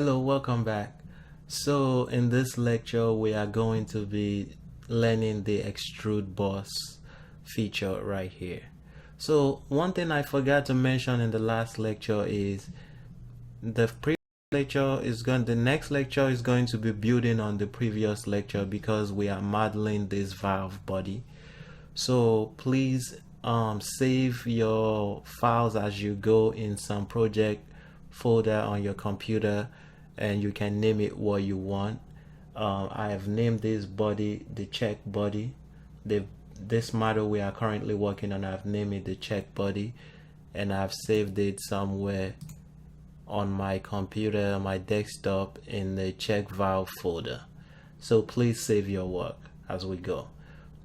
Hello, welcome back. So in this lecture we are going to be learning the extrude boss feature right here. So one thing I forgot to mention in the last lecture is the next lecture is going to be building on the previous lecture because we are modeling this valve body. So please save your files as you go in some project folder on your computer, and you can name it what you want. I have named this body the check body. This model we are currently working on, I've named it the check body, and I've saved it somewhere on my computer, my desktop, in the check valve folder. So please save your work as we go.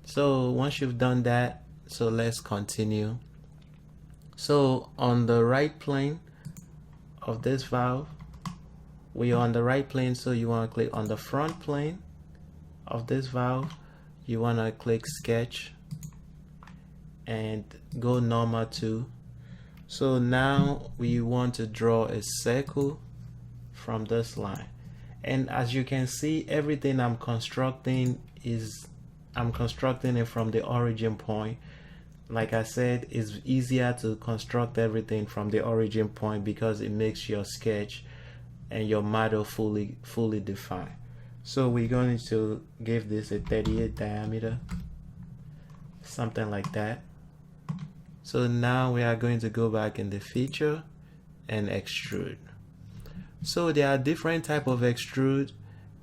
So once you've done that, so let's continue. So on the right plane of this valve, we are on the right plane, so you want to click on the front plane of this valve. You want to click sketch and go normal 2. So now we want to draw a circle from this line, and as you can see, everything I'm constructing it from the origin point. Like I said, it's easier to construct everything from the origin point because it makes your sketch and your model fully defined. So we're going to give this a 38 diameter, something like that. So now we are going to go back in the feature and extrude. So there are different type of extrude.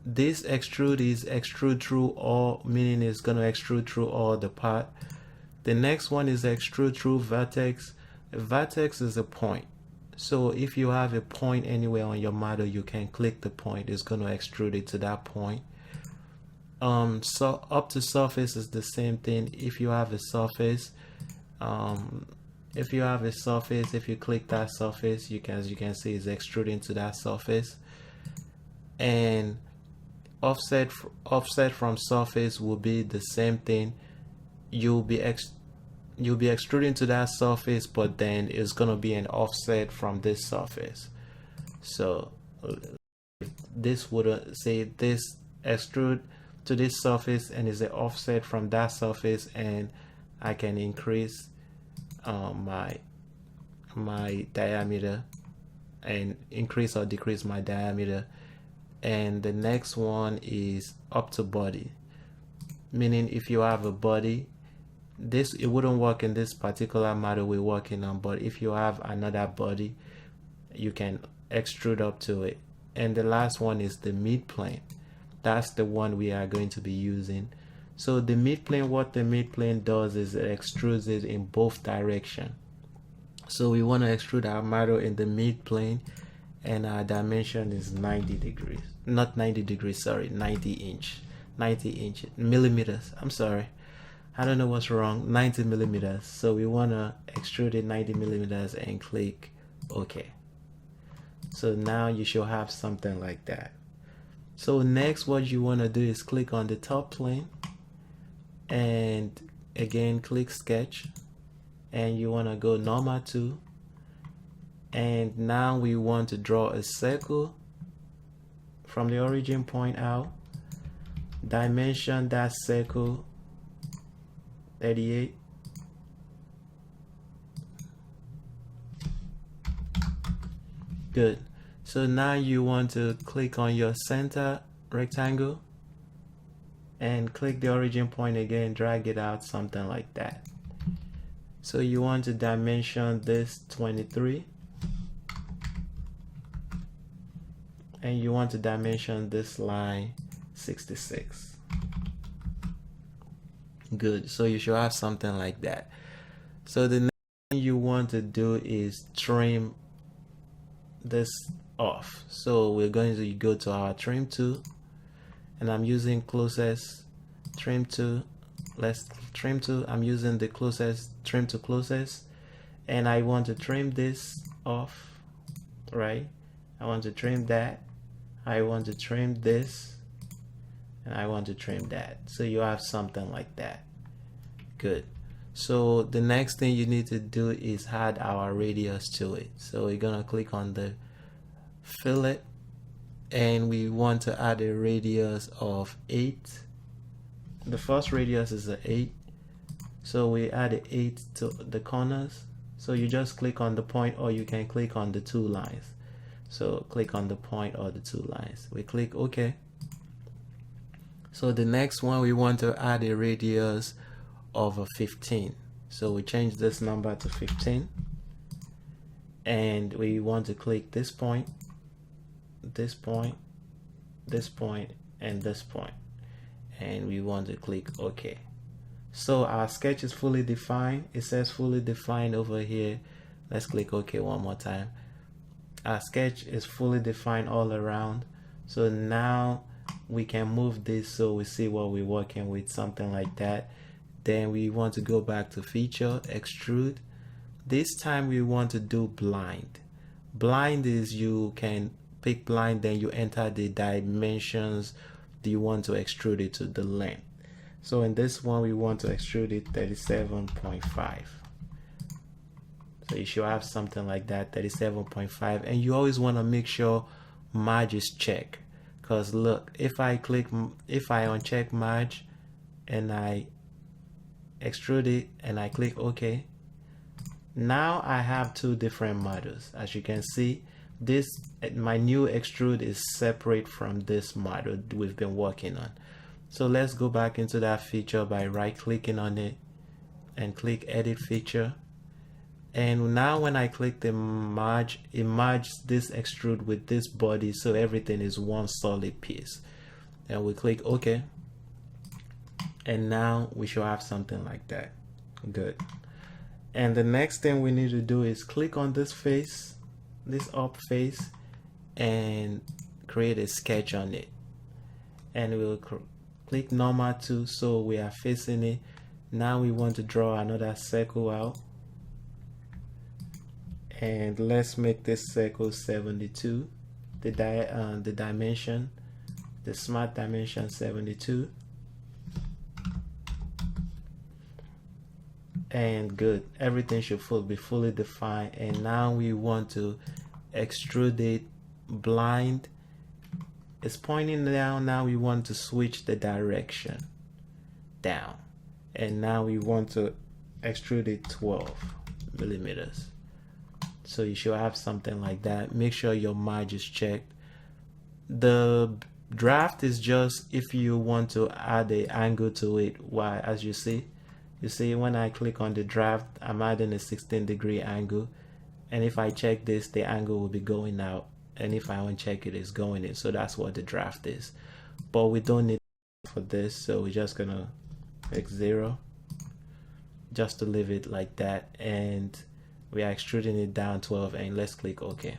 This extrude is extrude through all, meaning it's going to extrude through all the part. The next one is extrude through vertex. A vertex is a point. So if you have a point anywhere on your model, you can click the point. It's going to extrude it to that point. So up to surface is the same thing. If you have a surface, if you click that surface, you can, as you can see, it's extruding to that surface. And offset from surface will be the same thing. You'll be extruding to that surface, but then it's gonna be an offset from this surface. So this would say this extrude to this surface and is an offset from that surface, and I can increase my diameter and increase or decrease my diameter. And the next one is up to body, meaning if you have a body, it wouldn't work in this particular model we're working on, but if you have another body, you can extrude up to it. And the last one is the mid plane. That's the one we are going to be using. So the mid plane, what the mid plane does is it extrudes it in both directions. So we want to extrude our model in the mid plane, and our dimension is 90 degrees, not 90 degrees, sorry, 90 millimeters. I'm sorry, I don't know what's wrong. 90 millimeters. So we want to extrude it 90 millimeters and click OK. So now you should have something like that. So next, what you want to do is click on the top plane and again click sketch, and you want to go normal 2. And now we want to draw a circle from the origin point out. Dimension that circle 38. Good. So now you want to click on your center rectangle and click the origin point again, drag it out, something like that. So you want to dimension this 23, and you want to dimension this line 66. Good. So you should have something like that. So the next thing you want to do is trim this off. So we're going to go to our trim tool, and I'm using closest trim tool. Let's trim tool. I'm using the closest trim to closest, and I want to trim this off, right? I want to trim that. I want to trim this, and I want to trim that. So you have something like that. Good. So the next thing you need to do is add our radius to it. So we're gonna click on the fillet and we want to add a radius of 8. The first radius is 8, so we add an 8 to the corners. So you just click on the point, or you can click on the 2 lines. So click on the point or the 2 lines. We click OK. So the next one, we want to add a radius of 15. So we change this number to 15, and we want to click this point, this point, this point, and this point, and we want to click OK. So our sketch is fully defined. It says fully defined over here. Let's click OK one more time. Our sketch is fully defined all around. So now we can move this so we see what we're working with, something like that. Then we want to go back to feature, extrude. This time we want to do blind. Blind is, you can pick blind, then you enter the dimensions do you want to extrude it to, the length. So in this one, we want to extrude it 37.5. So you should have something like that, 37.5. And you always want to make sure merge is checked, because look, if I uncheck merge and I extrude it and I click OK, now I have 2 different models. As you can see, this, my new extrude, is separate from this model we've been working on. So let's go back into that feature by right clicking on it and click edit feature. And now when I click the merge, it merges this extrude with this body, so everything is one solid piece. And we click OK, and now we should have something like that. Good. And the next thing we need to do is click on this face, this up face, and create a sketch on it. And we'll click normal too, so we are facing it. Now we want to draw another circle out, and let's make this circle 72. The dimension, the smart dimension 72. And good, everything should be fully defined. And now we want to extrude it blind. It's pointing down. Now we want to switch the direction down, and now we want to extrude it 12 millimeters. So you should have something like that. Make sure your merge is checked. The draft is just if you want to add an angle to it. Why? As you see when I click on the draft, I'm adding a 16-degree angle, and if I check this, the angle will be going out, and if I uncheck it, it's going in. So that's what the draft is, but we don't need for this, so we're just gonna click 0 just to leave it like that, and we are extruding it down 12, and let's click OK.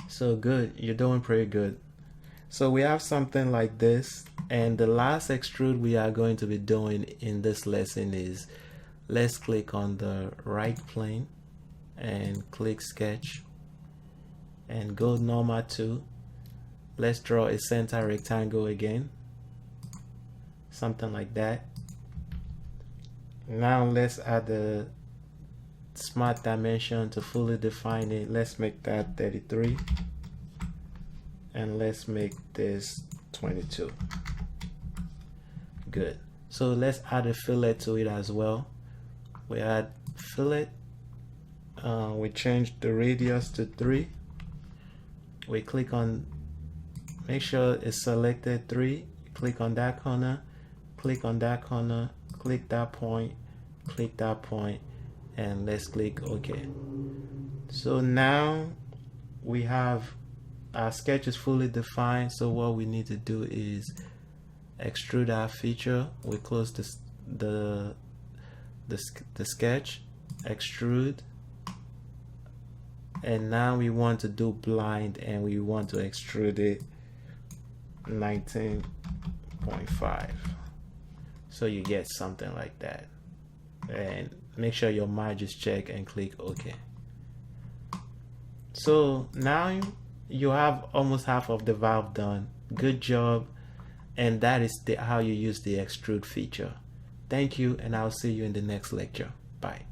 So good, you're doing pretty good. So we have something like this, and the last extrude we are going to be doing in this lesson is, let's click on the right plane and click sketch and go normal to. Let's draw a center rectangle again, something like that. Now let's add the smart dimension to fully define it. Let's make that 33, and let's make this 22. Good. So let's add a fillet to it as well. We add fillet. We change the radius to 3. We click on, make sure it's selected 3. Click on that corner, click on that corner, click that point, and let's click OK. So now we have our sketch is fully defined. So what we need to do is extrude our feature. We close the sketch, extrude, and now we want to do blind, and we want to extrude it 19.5. so you get something like that, and make sure your merge is checked and click OK. So now you have almost half of the valve done. Good job. And that is how you use the extrude feature. Thank you, and I'll see you in the next lecture. Bye.